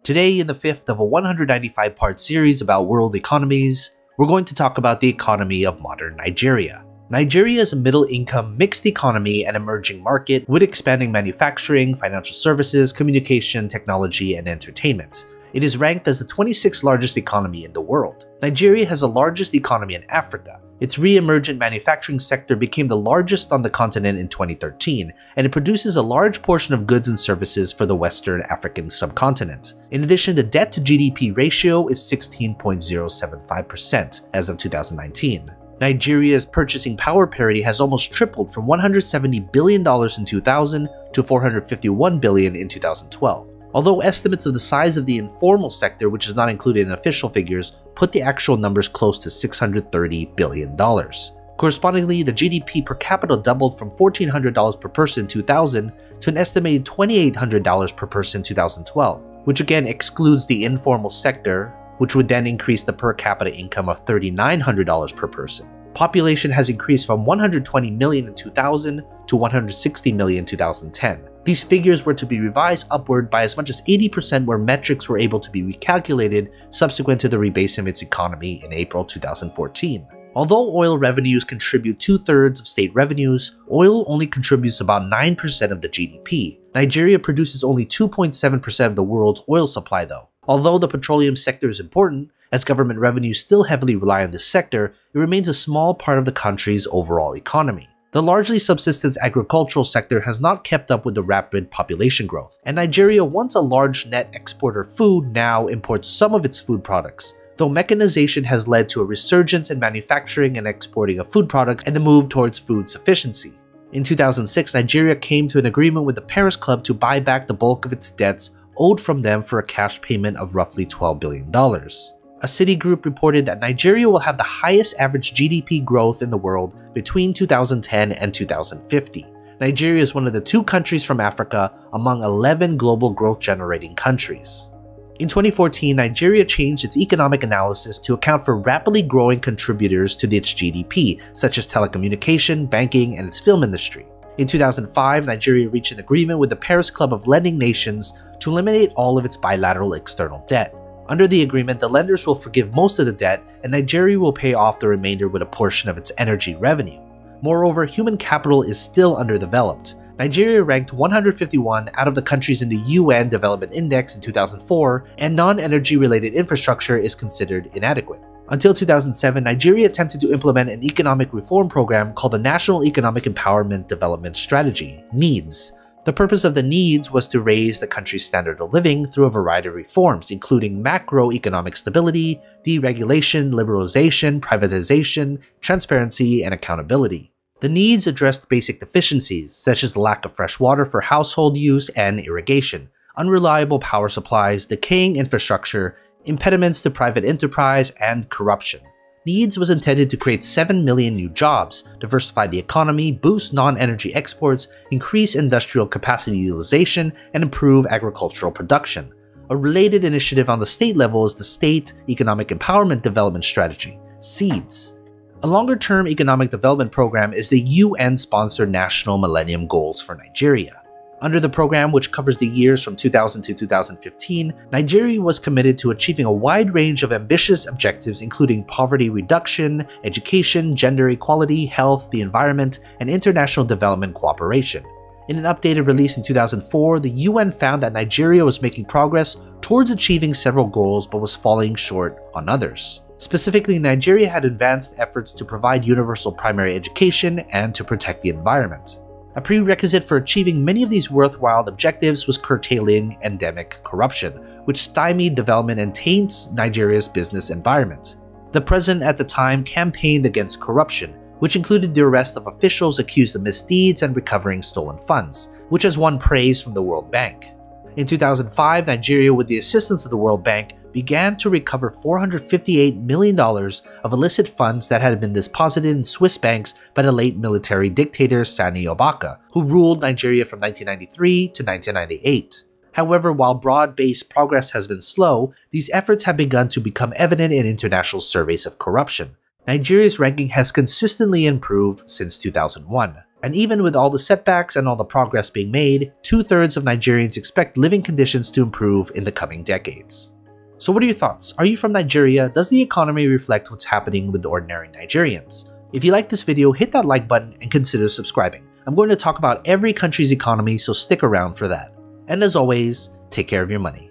Today, in the fifth of a 195-part series about world economies, we're going to talk about the economy of modern Nigeria. Nigeria is a middle-income, mixed economy and emerging market with expanding manufacturing, financial services, communication, technology, and entertainment. It is ranked as the 26th largest economy in the world. Nigeria has the largest economy in Africa. Its re-emergent manufacturing sector became the largest on the continent in 2013, and it produces a large portion of goods and services for the Western African subcontinent. In addition, the debt to GDP ratio is 16.075% as of 2019. Nigeria's purchasing power parity has almost tripled from $170 billion in 2000 to $451 billion in 2012. Although estimates of the size of the informal sector, which is not included in official figures, put the actual numbers close to $630 billion. Correspondingly, the GDP per capita doubled from $1,400 per person in 2000 to an estimated $2,800 per person in 2012, which again excludes the informal sector, which would then increase the per capita income of $3,900 per person. Population has increased from 120 million in 2000 to 160 million in 2010. These figures were to be revised upward by as much as 80% where metrics were able to be recalculated subsequent to the rebasing of its economy in April 2014. Although oil revenues contribute 2/3 of state revenues, oil only contributes about 9% of the GDP. Nigeria produces only 2.7% of the world's oil supply though. Although the petroleum sector is important, as government revenues still heavily rely on this sector, it remains a small part of the country's overall economy. The largely subsistence agricultural sector has not kept up with the rapid population growth, and Nigeria, once a large net exporter of food, now imports some of its food products, though mechanization has led to a resurgence in manufacturing and exporting of food products and the move towards food sufficiency. In 2006, Nigeria came to an agreement with the Paris Club to buy back the bulk of its debts owed from them for a cash payment of roughly $12 billion. A Citigroup reported that Nigeria will have the highest average GDP growth in the world between 2010 and 2050. Nigeria is one of the 2 countries from Africa among 11 global growth-generating countries. In 2014, Nigeria changed its economic analysis to account for rapidly growing contributors to its GDP, such as telecommunication, banking, and its film industry. In 2005, Nigeria reached an agreement with the Paris Club of Lending Nations to eliminate all of its bilateral external debt. Under the agreement, the lenders will forgive most of the debt, and Nigeria will pay off the remainder with a portion of its energy revenue. Moreover, human capital is still underdeveloped. Nigeria ranked 151 out of the countries in the UN Development Index in 2004, and non-energy related infrastructure is considered inadequate. Until 2007, Nigeria attempted to implement an economic reform program called the National Economic Empowerment Development Strategy, NEEDS. The purpose of the NEEDS was to raise the country's standard of living through a variety of reforms, including macroeconomic stability, deregulation, liberalization, privatization, transparency, and accountability. The NEEDS addressed basic deficiencies, such as the lack of fresh water for household use and irrigation, unreliable power supplies, decaying infrastructure, impediments to private enterprise, and corruption. NEEDS was intended to create 7 million new jobs, diversify the economy, boost non-energy exports, increase industrial capacity utilization, and improve agricultural production. A related initiative on the state level is the State Economic Empowerment Development Strategy, SEEDS. A longer-term economic development program is the UN-sponsored National Millennium Goals for Nigeria. Under the program, which covers the years from 2000 to 2015, Nigeria was committed to achieving a wide range of ambitious objectives including poverty reduction, education, gender equality, health, the environment, and international development cooperation. In an updated release in 2004, the UN found that Nigeria was making progress towards achieving several goals but was falling short on others. Specifically, Nigeria had advanced efforts to provide universal primary education and to protect the environment. A prerequisite for achieving many of these worthwhile objectives was curtailing endemic corruption, which stymied development and taints Nigeria's business environment. The president at the time campaigned against corruption, which included the arrest of officials accused of misdeeds and recovering stolen funds, which has won praise from the World Bank. In 2005, Nigeria, with the assistance of the World Bank, began to recover $458 million of illicit funds that had been deposited in Swiss banks by the late military dictator Sani Obaka, who ruled Nigeria from 1993 to 1998. However, while broad-based progress has been slow, these efforts have begun to become evident in international surveys of corruption. Nigeria's ranking has consistently improved since 2001. And even with all the setbacks and all the progress being made, 2/3 of Nigerians expect living conditions to improve in the coming decades. So what are your thoughts? Are you from Nigeria? Does the economy reflect what's happening with the ordinary Nigerians? If you like this video, hit that like button and consider subscribing. I'm going to talk about every country's economy, so stick around for that. And as always, take care of your money.